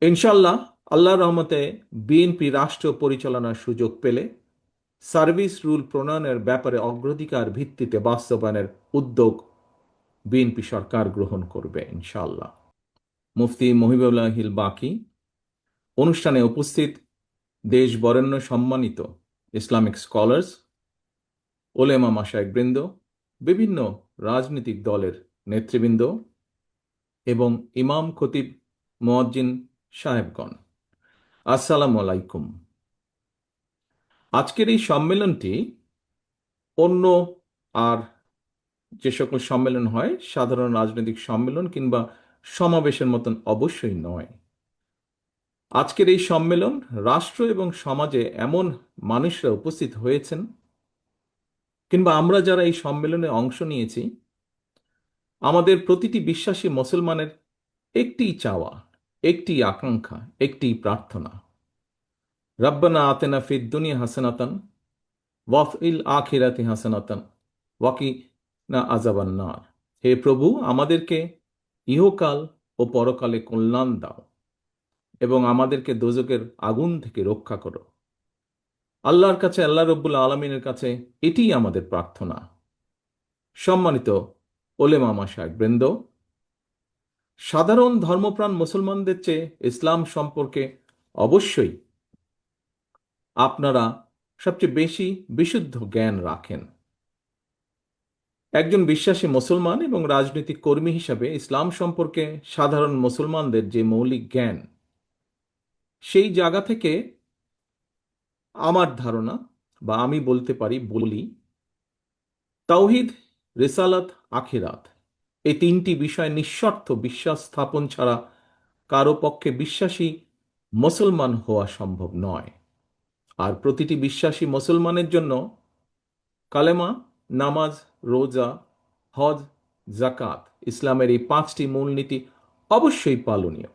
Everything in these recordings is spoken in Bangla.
ইনশাল্লাহ আল্লাহর রহমতে বিএনপি রাষ্ট্র পরিচালনার সুযোগ পেলে সার্ভিস রুল প্রণয়নের ব্যাপারে অগ্রাধিকার ভিত্তিতে বাস্তবায়নের উদ্যোগ বিএনপি সরকার গ্রহণ করবে ইনশাল্লাহ। মুফতি মহিবুল্লাহিল বাকি অনুষ্ঠানে উপস্থিত দেশ বরেণ্য সম্মানিত ইসলামিক স্কলার্স, ওলেমা মাশায়েখবৃন্দ, বিভিন্ন রাজনৈতিক দলের নেতৃবৃন্দ এবং ইমাম খতিব মুয়াজ্জিন সাহেবগণ, আসসালামু আলাইকুম। আজকের এই সম্মেলনটি অন্য আর যে সকল সম্মেলন হয় সাধারণ রাজনৈতিক সম্মেলন কিংবা সমাবেশের মতন অবশ্যই নয়। আজকের এই সম্মেলন রাষ্ট্র এবং সমাজে এমন মানুষরা উপস্থিত হয়েছেন কিংবা আমরা যারা এই সম্মেলনে অংশ নিয়েছি, আমাদের প্রতিটি বিশ্বাসী মুসলমানের একটিই চাওয়া, একটি আকাঙ্ক্ষা, একটি প্রার্থনা, রাব্বানা আতেনা ফিদ দুনিয়া হাসানাতান ওয়াফিল আখিরাতি হাসানাতান ওয়াকিনা আযাবান নার। হে প্রভু, আমাদেরকে ইহকাল ও পরকালে কল্যাণ দাও এবং আমাদেরকে দোজকের আগুন থেকে রক্ষা করো। আল্লাহর কাছে, আল্লাহ রব্বুল আলমিনের কাছে এটিই আমাদের প্রার্থনা। সম্মানিত ওলেমা মাশায়েখবৃন্দ, সাধারণ ধর্মপ্রাণ মুসলমানদের চেয়ে ইসলাম সম্পর্কে অবশ্যই আপনারা সবচেয়ে বেশি বিশুদ্ধ জ্ঞান রাখেন। একজন বিশ্বাসী মুসলমান এবং রাজনৈতিক কর্মী হিসাবে ইসলাম সম্পর্কে সাধারণ মুসলমানদের যে মৌলিক জ্ঞান, সেই জায়গা থেকে আমার ধারণা বা আমি বলতে পারি বলি, তাওহিদ, রিসালাত, আখিরাত এই তিনটি বিষয় নিঃস্বার্থ বিশ্বাস স্থাপন ছাড়া কারো পক্ষে বিশ্বাসী মুসলমান হওয়া সম্ভব নয়। আর প্রতিটি বিশ্বাসী মুসলমানের জন্য কালেমা, নামাজ, রোজা, হজ, জাকাত, ইসলামের এই পাঁচটি মূলনীতি অবশ্যই পালনীয়,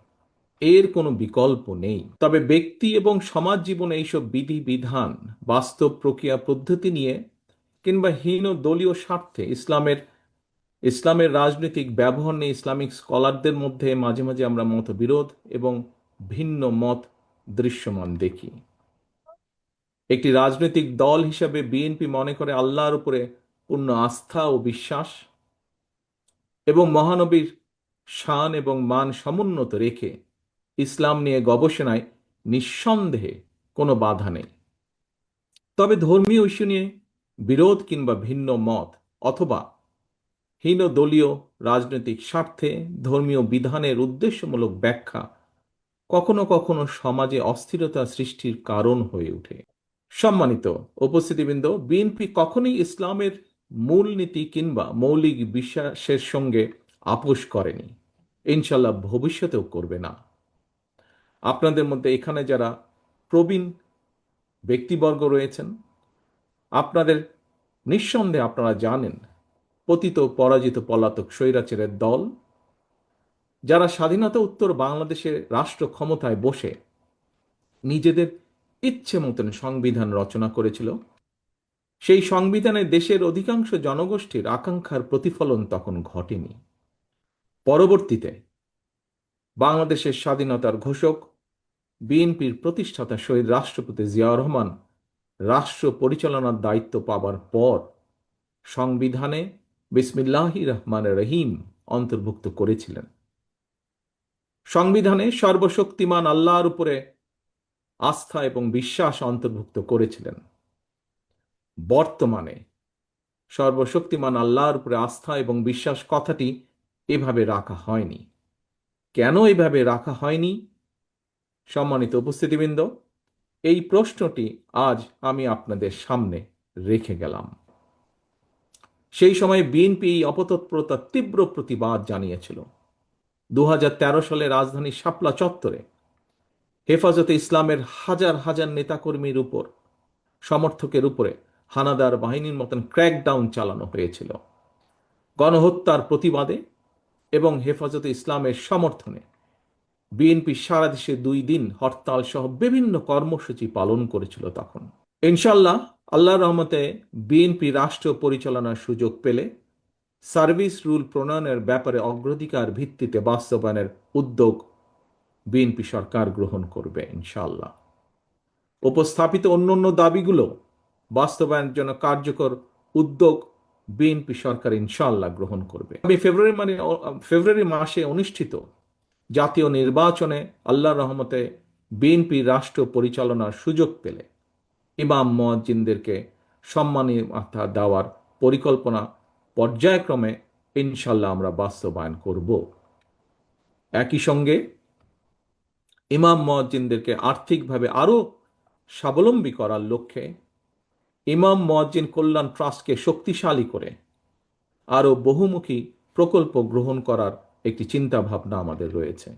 এর কোনো বিকল্প নেই। তবে ব্যক্তি এবং সমাজ জীবনে এইসব বিধি বিধান, বাস্তব প্রক্রিয়া পদ্ধতি নিয়ে কিংবা হীন দলীয় স্বার্থে ইসলামের রাজনৈতিক ব্যবহার নিয়ে ইসলামিক স্কলারদের মধ্যে মাঝে মাঝে আমরা মতবিরোধ এবং ভিন্ন মত দৃশ্যমান দেখি। একটি রাজনৈতিক দল হিসেবে বিএনপি মনে করে আল্লাহর উপরে পূর্ণ আস্থা ও বিশ্বাস এবং মহানবীর শান এবং মান সমুন্নত রেখে ইসলাম নিয়ে গবেষণায় নিঃসন্দেহে কোনো বাধা নেই। তবে ধর্মীয় ইস্যু নিয়ে বিরোধ কিংবা ভিন্ন মত অথবা হীন দলীয় রাজনৈতিক স্বার্থে ধর্মীয় বিধানের উদ্দেশ্যমূলক ব্যাখ্যা কখনো কখনো সমাজে অস্থিরতা সৃষ্টির কারণ হয়ে ওঠে। সম্মানিত উপস্থিতিবৃন্দ, বিএনপি কখনোই ইসলামের মূলনীতি কিংবা মৌলিক বিশ্বাসের সঙ্গে আপোষ করেনি, ইনশাল্লাহ ভবিষ্যতেও করবে না। আপনাদের মধ্যে এখানে যারা প্রবীণ ব্যক্তিবর্গ রয়েছেন, আপনাদের নিঃসন্দেহে আপনারা জানেন পতিত পরাজিত পলাতক স্বৈরাচারের দল যারা স্বাধীনতা উত্তর বাংলাদেশের রাষ্ট্র ক্ষমতায় বসে নিজেদের ইচ্ছে মতন সংবিধান রচনা করেছিল, সেই সংবিধানে দেশের অধিকাংশ জনগোষ্ঠীর আকাঙ্ক্ষার প্রতিফলন তখন ঘটেনি। পরবর্তীতে বাংলাদেশের স্বাধীনতার ঘোষক বিএনপির প্রতিষ্ঠাতা শহীদ রাষ্ট্রপতি জিয়াউর রহমান রাষ্ট্র পরিচালনার দায়িত্ব পাবার পর সংবিধানে বিসমিল্লাহির রহমানির রহিম অন্তর্ভুক্ত করেছিলেন। সংবিধানে সর্বশক্তিমান আল্লাহর উপরে আস্থা এবং বিশ্বাস অন্তর্ভুক্ত করেছিলেন। বর্তমানে সর্বশক্তিমান আল্লাহর উপরে আস্থা এবং বিশ্বাস কথাটি এভাবে রাখা হয়নি। কেন এভাবে রাখা হয়নি? সম্মানিত উপস্থিতিবৃন্দ, এই প্রশ্নটি আজ আমি আপনাদের সামনে রেখে গেলাম। সেই সময় বিএনপি এই অপতৎপরতার তীব্র প্রতিবাদ জানিয়েছিল। 2013 সালে রাজধানীর শাপলা চত্বরে হেফাজতে ইসলামের হাজার হাজার নেতাকর্মীর উপর, সমর্থকের উপরে হানাদার বাহিনীর মতন ক্র্যাকডাউন চালানো হয়েছিল। গণহত্যার প্রতিবাদে এবং হেফাজতে ইসলামের সমর্থনে বিএনপি সারা দেশে 2 দিন হরতাল সহ বিভিন্ন কর্মসূচি পালন করেছিল তখন। ইনশাল্লাহ আল্লাহর রহমতে বিএনপি রাষ্ট্র পরিচালনার সুযোগ পেলে সার্ভিস রুল প্রণয়নের ব্যাপারে অগ্রাধিকার ভিত্তিতে বাস্তবায়নের উদ্যোগ বিএনপি সরকার গ্রহণ করবে ইনশাআল্লাহ। উপস্থাপিত অন্যান্য দাবিগুলো বাস্তবায়নের জন্য কার্যকর উদ্যোগ বিএনপি সরকার ইনশাআল্লাহ গ্রহণ করবে। আমি ফেব্রুয়ারি মাসে অনুষ্ঠিত জাতীয় নির্বাচনে আল্লাহর রহমতে বিএনপি রাষ্ট্র পরিচালনার সুযোগ পেলে ইমাম মুয়াজ্জিনদেরকে সম্মাননা দেওয়ার পরিকল্পনা পর্যায়ক্রমে ইনশাআল্লাহ আমরা বাস্তবায়ন করব। একই সঙ্গে ইমাম মুয়াজ্জিনদেরকে আর্থিকভাবে আরও স্বাবলম্বী করার লক্ষ্যে ইমাম মুয়াজ্জিন কল্যাণ ট্রাস্টকে শক্তিশালী করে আরও বহুমুখী প্রকল্প গ্রহণ করার একটি চিন্তা ভাবনা আমাদের রয়েছে।